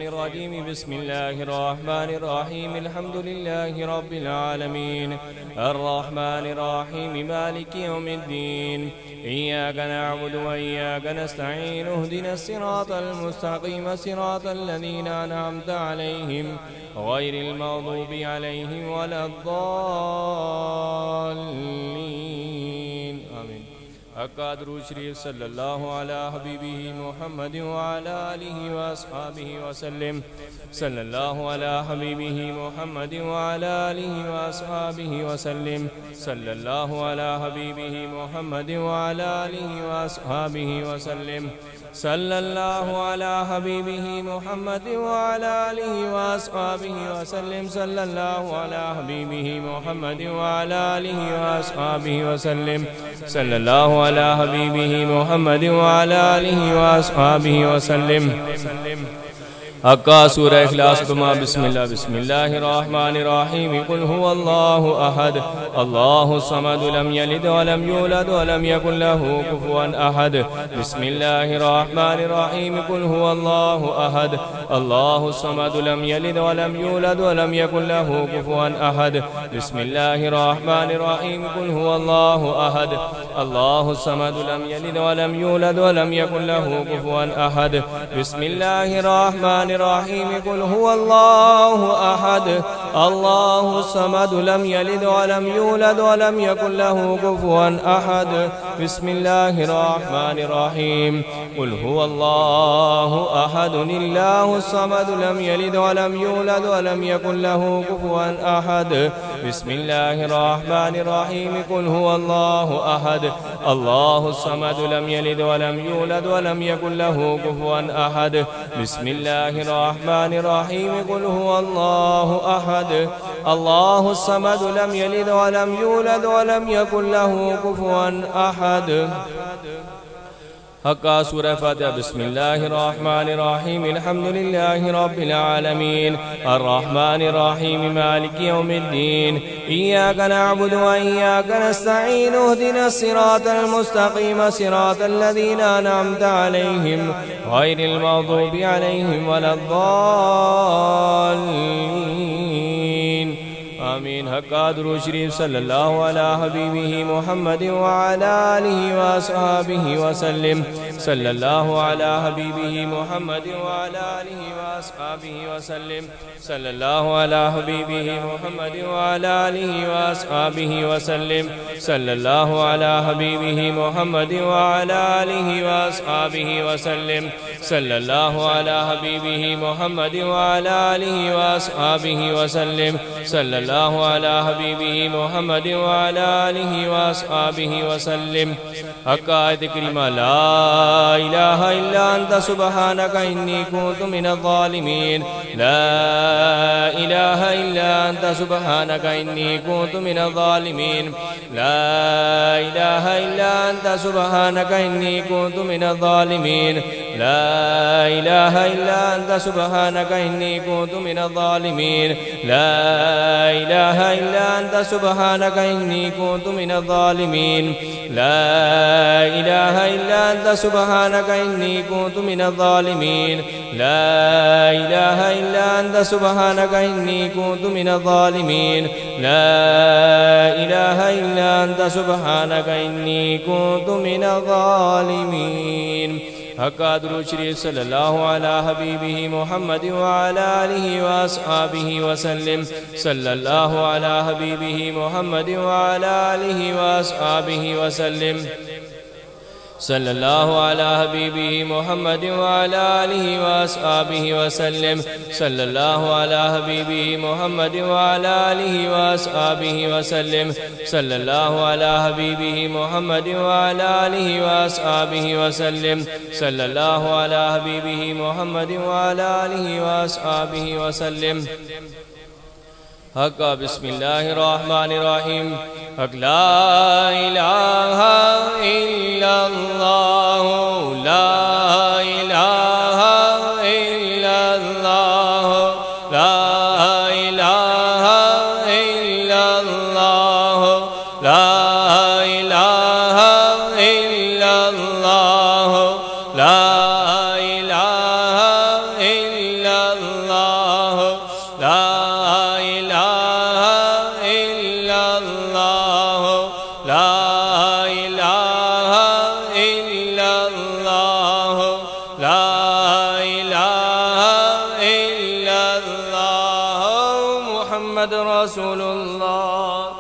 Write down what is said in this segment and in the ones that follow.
الرجيم. بسم الله الرحمن الرحيم. الحمد لله رب العالمين الرحمن الرحيم مالك يوم الدين. إياك نعبد وإياك نستعين. اهدنا الصراط المستقيم صراط الذين أنعمت عليهم غير المغضوب عليهم ولا الضالين. آمين. درود شریف صلی اللہ علی حبیبہ محمد وعلی آلہ وأصحابہ وسلم. صلی اللہ علی حبیبہ محمد وعلی آلہ وأصحابہ وسلم. صلی اللہ علی حبیبہ محمد وعلی آلہ وأصحابہ وسلم. صلی اللہ علی حبیبہ محمد وعلی آلہ وأصحابہ وسلم. صلی اللہ علی حبیبہ محمد وعلی آلہ وأصحابہ وسلم. صلی اللہ علی حبیبہ محمد وعلی آلہ وأصحابہ وسلم. حقا سورہ اخلاص کما. بسم اللہ الرحمن الرحیم. قل هو اللہ احد اللہ الصمد لم یلد ولم یولد ولم یکن له کفوا احد. بسم اللہ الرحمن الرحیم. قل هو اللہ احد اللہ الصمد لم یلد ولم یولد ولم یکن له کفوا احد. بسم اللہ الرحمن الرحیم. قل هو اللہ احد اللہ الصمد لم یلد ولم یولد ولم یکن له کفوا احد. بسم اللہ الرحمن الرحیم. قل هو اللہ احد اللہ الصمد لم یلد ولم یولد ولم یکن له کفوا احد. بسم اللہ الرحمن الرحیم. قل هو اللہ احد اللہ الصمد لم یلد ولم یولد ولم یکن له کفوا احد. بسم اللہ الرحمن الرحیم. قل هو اللہ احد اللہ الصمد لم یلد ولم یولد ولم یکن له کفوا احد. بسم اللہ الرحمن الرحیم. قل هو اللہ احد اللہ الصمد لم یلد ولم یولد ولم یکن له کفوا احد. حقا سورہ فاتحہ. بسم اللہ الرحمن الرحیم. الحمد للہ رب العالمین الرحمن الرحیم مالک یوم الدین. إياك نعبد وإياك نستعين. اهدنا الصراط المستقيم صراط الذين أنعمت عليهم غير المغضوب عليهم ولا الضالين. آمین. حقا درود شریف صلی اللہ علی حبیبہ محمد وعلی آلہ وأصحابہ وسلم. صلی اللہ علی حبیبہ محمد وعلی آلہ وأصحابہ وسلم. صلی اللہ علی حبیبہ محمد وعلی آلہ وأصحابہ وسلم. صلی اللہ علی حبیبہ محمد وعلی آلہ وأصحابہ وسلم. صلی اللہ علی حبیبہ محمد وعلی آلہ وأصحابہ وسلم. صلی اللہ علی حبیبہ محمد وعلی آلہ وأصحابہ وسلم. حقا آیت کریمہ. لا الہ الا انت سبحانک انی کنت من الظالمین. لا الہ الا انت سبحانک انی کنت من الظالمین. لا الہ الا انت سبحانک انی کنت من الظالمین. لا الہ الا انت سبحانک انی کنت من الظالمین. لا الہ الا انت سبحانک انی کنت من الظالمین. لا الہ الا انت سبحانک انی کنت من الظالمین. لا الہ الا انت سبحانک انی کنت من الظالمین. لا الہ الا انت سبحانک انی کنت من الظالمین. حقا درود شریف صلی اللہ علی حبیبہ محمد وعلی آلہ وأصحابہ وسلم. صلی اللہ علی حبیبہ محمد وعلی آلہ وأصحابہ وسلم. صلی اللہ علی حبیبہ محمد وعلی آلہ وأصحابہ وسلم. صلی اللہ علی حبیبہ محمد وعلی آلہ وأصحابہ وسلم. صلی اللہ علی حبیبہ محمد وعلی آلہ وأصحابہ وسلم. صلی اللہ علی حبیبہ محمد وعلی آلہ وأصحابہ وسلم. حقا. بسم اللہ الرحمن الرحیم. حق. لا الہ الا اللہ. لا الہ الا اللہ. لا الہ الا اللہ. لا الہ الا اللہ. لا الہ الا الله لا إله إلا الله لا إله إلا الله لا إله إلا الله محمد رسول الله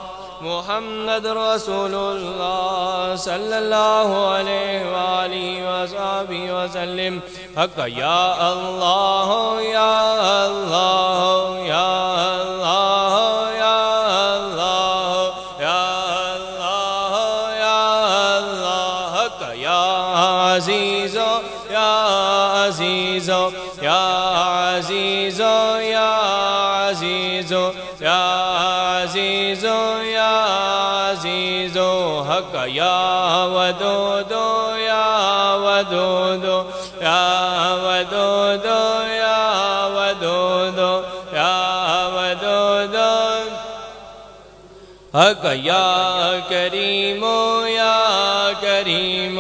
محمد رسول الله صلى الله عليه وآله وصحبه وسلم حق يا الله يا الله يا الله يا الله يا الله يا الله حق يا عزيز يا عزيز يا عزيز يا عزيز يا عزيز يا عزيز حق يا ودود يا ودود يا ودود يا ودود يا ودود حق يا كريم يا كريم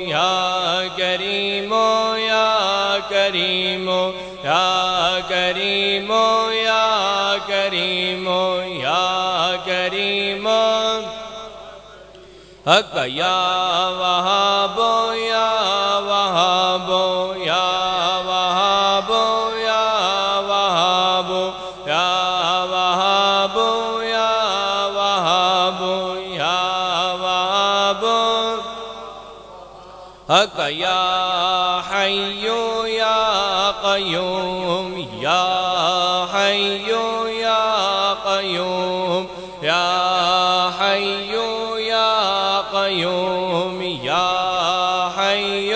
يا كريم يا كريم يا كريم يا كريم يا كريم حق يا وهاب يا وهاب يا وهاب يا وهاب يا وهاب يا وهاب يا وهاب حق يا حي يا قيوم يا حي يا قيوم يا حي يا قيوم يا حي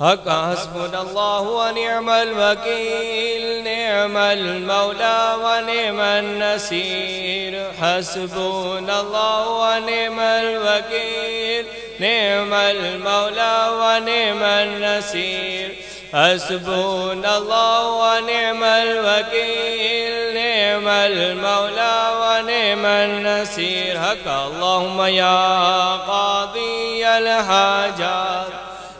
حق حسبنا الله ونعم الوكيل نعم المولى ونعم النصير حسبنا الله ونعم الوكيل نعم المولى ونعم النصير حسبنا الله ونعم الوكيل نعم المولى ونعم النصير حق اللهم يا قاضي الحاجات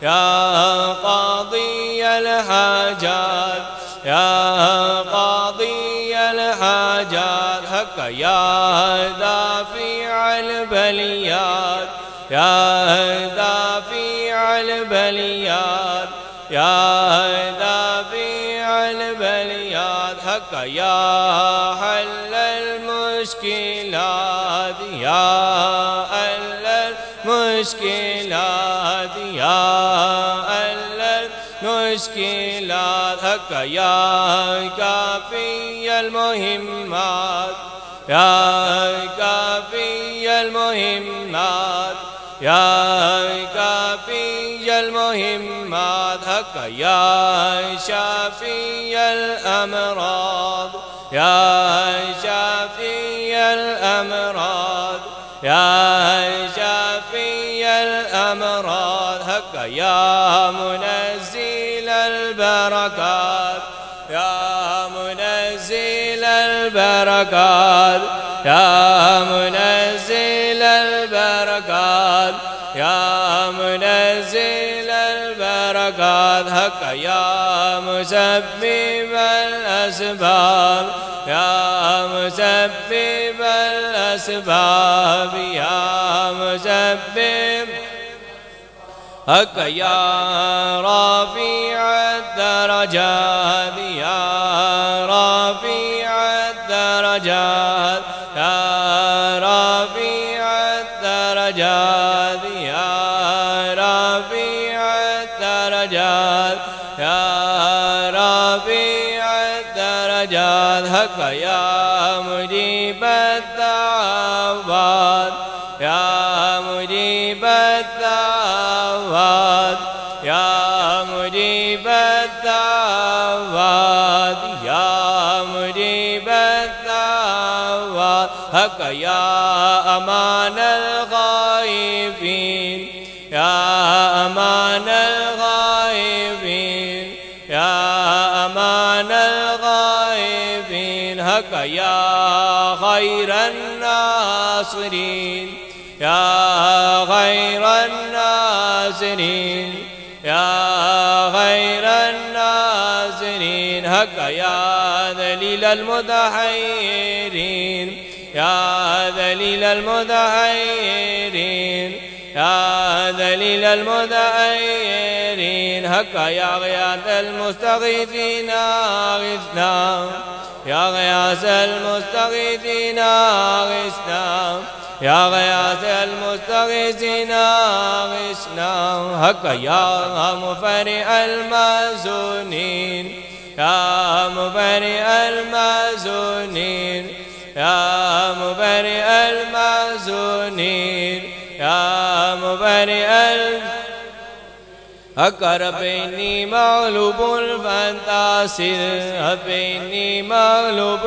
يا قاضي الحاجات يا قاضي الحاجات حق يا دافع البليات يا دافع البليات يا دافع البليات حق يا حل المشكلات يا حل المشكلات يا حل المشكلات حق يا كافي المهمات يا كافي المهمات يا كافي المهمات حق يا شافي الأمراض يا شافي الأمراض يا شافي الأمراض حق يا منزل البركات يا منزل البركات يا منزل البركات يا منزل البركات حق يا مسبب الأسباب يا مسبب الأسباب يا مسبب حق يا رافع الدرجات يا رافع الدرجات يا رافع الدرجات يا رافع الدرجات يا رافع الدرجات حق يا مجيب الدعوات يا مجيب الدعوات يا مجيب الدعوات يا مجيب الدعوات حق يا أمان الغائبين يا أمان الغائبين يا أمان الغائبين حق يا خير الناصرين يا خير الناصرين يا خير الناصرين الناصرين حق يا ذليل المتحيرين يا ذليل المتحيرين يا ذليل المتحيرين حق يا غياث المستغيثين أغثنا يا غياث المستغيثين أغثنا يا غياث المستغيثين أغثنا حق يا مفرئ المحزونين يا مفرئ المحزونين يا مبرئ المحزونين يا مبرئ ربيني مغلوب فانتصر ربيني مغلوب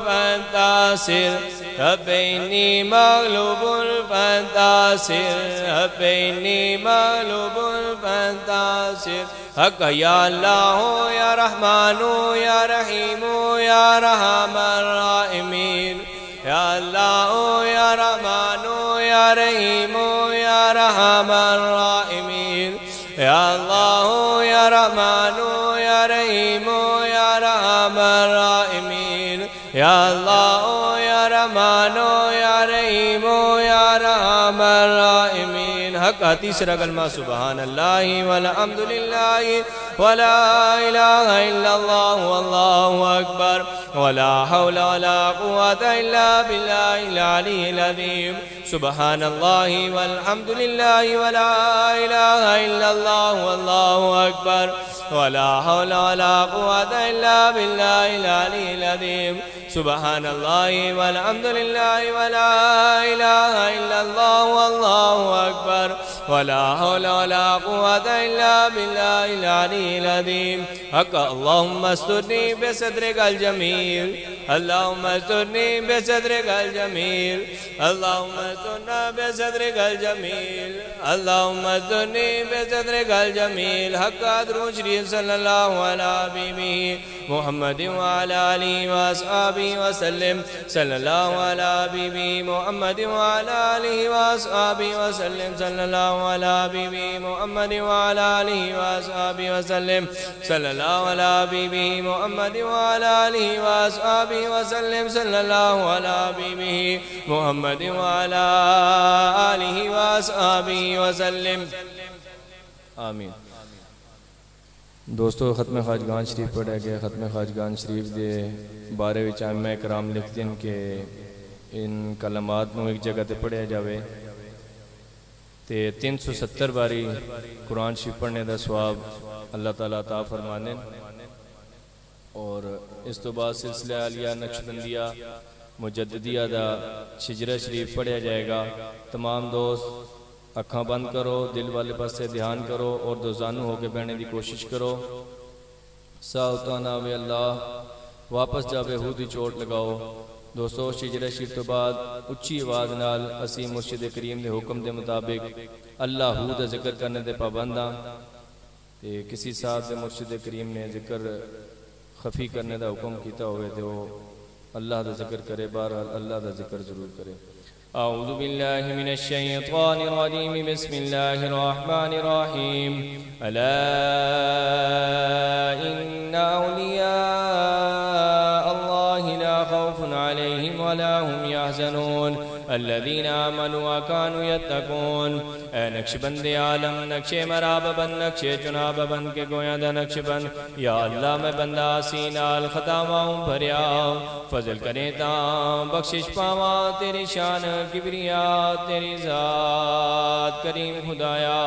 فانتصر ربيني مغلوب فانتصر ربيني مغلوب فانتصر حق يا الله يا رحمن يا رحيم يا أرحم الراحمين يا الله يا رحمن يا رحيم يا أرحم الراحمين يا الله يا رحمن يا رحيم يا أرحم الراحمين يا الله يا رحمن يا رحيم يا أرحم الراحمين حق تیسرا کلمہ سبحان اللہ والحمد للہ ولا إله إلا الله والله أكبر ولا حول ولا قوة إلا بالله العلي العظيم سبحان الله والحمد لله ولا إله إلا الله والله أكبر ولا حول ولا قوة إلا بالله العلي العظيم سبحان الله والحمد لله ولا إله إلا الله والله أكبر ولا حول ولا قوة إلا بالله العلي العظيم حق اللهم استرني بسترك الجميل اللهم استرني بسترك الجميل اللهم استرنا بسترك الجميل اللهم استرني بسترك الجميل حق درود شريف صلى الله على حبيبه محمد وعلى آله وأصحابه وسلم صلى الله على حبيبه محمد وعلى آله وأصحابه وسلم صلى الله على حبيبه محمد وعلى آله وأصحابه وسلم صلى الله على حبيبه محمد وعلى آله وأصحابه وسلم صلى الله على حبيبه محمد وعلى آله وأصحابه وسلم آمین. دوستو ختم خواجگان شریف پڑھے گئے. ختم خواجگان شریف دے بارے وچ ائمہ کرام لکھتے ہیں کہ ان کلمات نو ایک جگہ تے پڑھیا جاوے تے 370 باری قرآن شریف پڑھنے دا ثواب اللہ تعالیٰ عطا فرمانے. اور اس تو بعد سلسلہ عالیہ نقشبندیہ مجددیہ دا شجرہ شریف پڑھیا جائے گا. تمام دوست اکھاں بند کرو, دل والے پاس سے دھیان کرو اور دوزانو ہو کے بہنے دی کوشش کرو. ساؤتانا وے اللہ واپس جاوے ہودی چوٹ لگاؤ. دوستو شجرہ شریف تو بعد اچھی آواز نال اسی مرشد کریم دے حکم دے مطابق اللہ دا ذکر کرنے دے پابنداں. کسی ساتھ دے مرشد کریم نے ذکر خفی کرنے دا حکم کیتا ہوئے تھے وہ اللہ دا ذکر کرے. بہرحال اللہ دا ذکر ضرور کرے. اعوذ باللہ من الشیطان الرجیم بسم اللہ الرحمن الرحیم. الا ان اولیاء اللہ لا خوف علیہم ولا هم يحزنون الذین آمنوا وكانوا يتقون. اے نقش بند عالم نقش مراب بند نقش چناب بند کے گویاں دا نقش بند یا اللہ میں بندہ سینال خطاواں بھریا فضل کریں تاں بخشش پاواں تیری شان کبریا تیری ذات کریم خدایا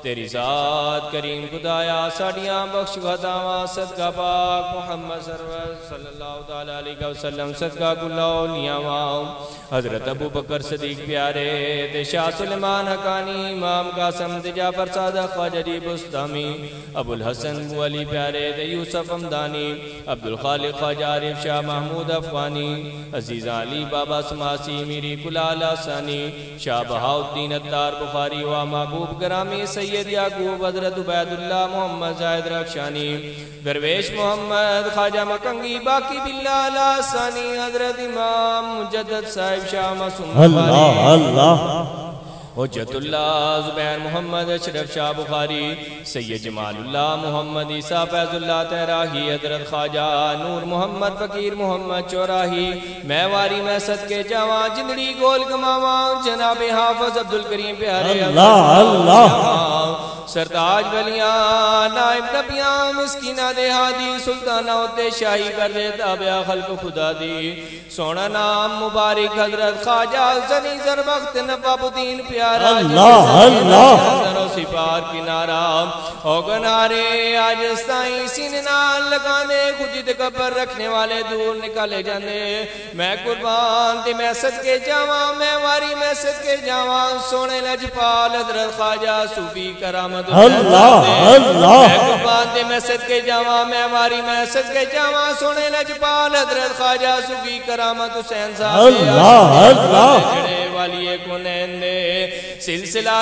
تیری ذات کریم خدایا ساڑیاں بخش خطاواں صدقہ پاک محمد صلی اللہ علیہ وسلم صدقہ کل اولیاء حضرت ابو بکر صدیق پیارے دے شاہ سلیمان حقانی امام قاسم دے جعفر صادق خواجہ جی بستامی ابو الحسن بو علی پیارے دے یوسف حمدانی عبدالخالق خواجہ عارف شاہ محمود افغانی عزیز علی بابا سماسی میری کلال آسانی شاہ بہاؤدین اتار بخاری و محبوب گرامی سید یعقوب حضرت عبید اللہ محمد زاہد رخشانی درویش محمد خواجہ مکنگی باقی بلال آسانی حضرت امام مجدد صاحب شاہ معصوم اللہ اللہ حجت اللہ زبیر محمد اشرف شاہ بخاری، سید جمال اللہ محمد عیسیٰ فیض اللہ تہراہی، حضرت خواجہ نور محمد فقیر محمد چوراہی، میں واری میں صدقے جاواں جندڑی گول گماواں، جناب حافظ عبدالکریم پیارے سرتاج ولیاں نائب نبیاں مسکینہ دہادی سلطانہ ہوتے شاہی کر دے تابعہ خلق خدا دی، سونا نام مبارک حضرت خواجہ زنی زربخت نواب الدین پیارا، اللہ سپار کنارا او گنارے آج استائیں سینے نال لگانے، خودی تکبر رکھنے والے دور نکالے جانے، میں قربان تے میں صدقے جاواں، میں واری میں صدقے جاواں، سونے لجپال حضرت خواجہ صوفی کرامت میں قربان تے میں صدقے جاواں، میں واری میں صدقے جاواں، سونے لجپال حضرت خواجہ صوفی کرامت حسین صاحب جڑے والی کنین دے سلسلہ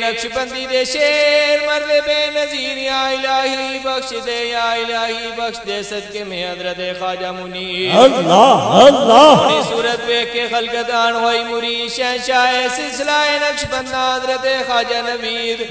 نقش بندی دے شیر مرد بے نظیر، یا الہی بخش دے، یا الہی بخش دے، صدقے میں حضرت خواجہ منیر اپنی صورت بے کے خلقتان ہوئی مری، شہنشاہ سلسلہ نقش بندہ حضرت خواجہ نویر،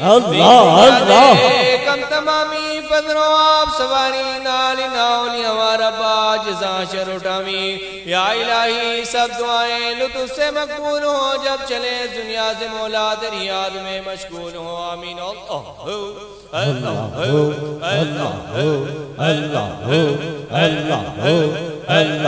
کم تمامی فضروں آپ سواری نالی ناولی ہمارا باج زاشر اٹھامی، یا الہی سب دعائیں لطف سے مقبول ہوں، جب چلے دنیا سے مولا تیری یاد میں مشغول ہوں، آمین اللہ اللہ اللہ اللہ اللہ اللہ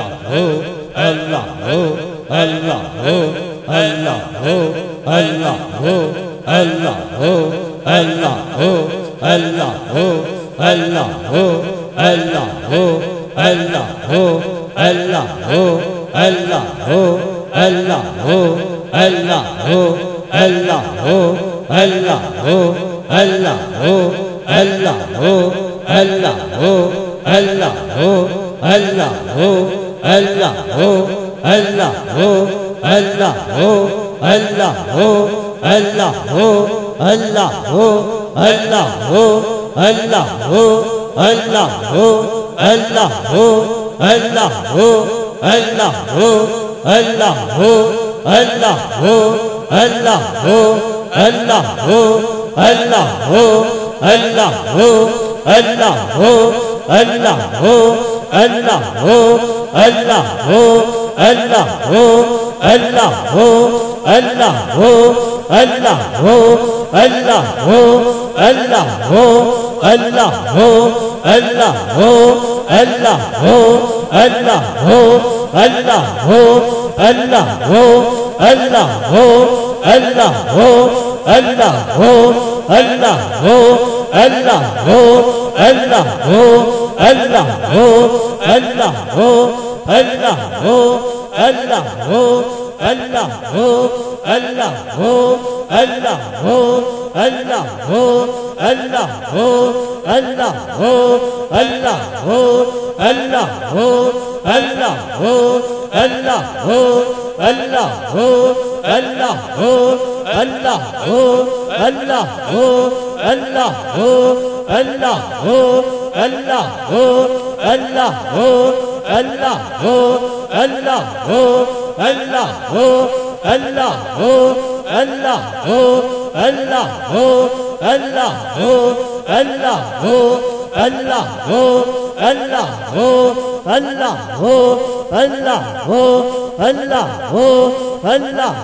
اللہ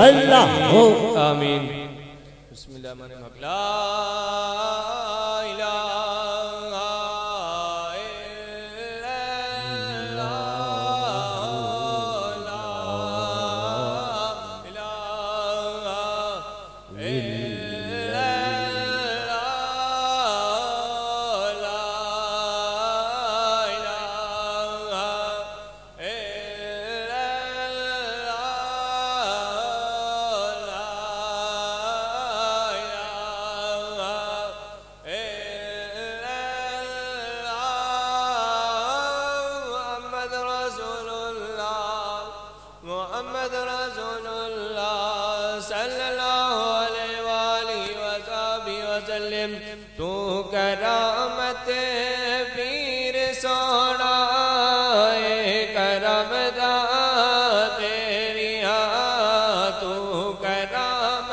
اللہ آمین بسم اللہ الرحمن الرحیم لا الہ الا اللہ لا الہ الا محمد رسول اللہ صلی اللہ علیہ وآلہ وسلم، تو کرامت پیر سونا کرم دا تیری تو کرامت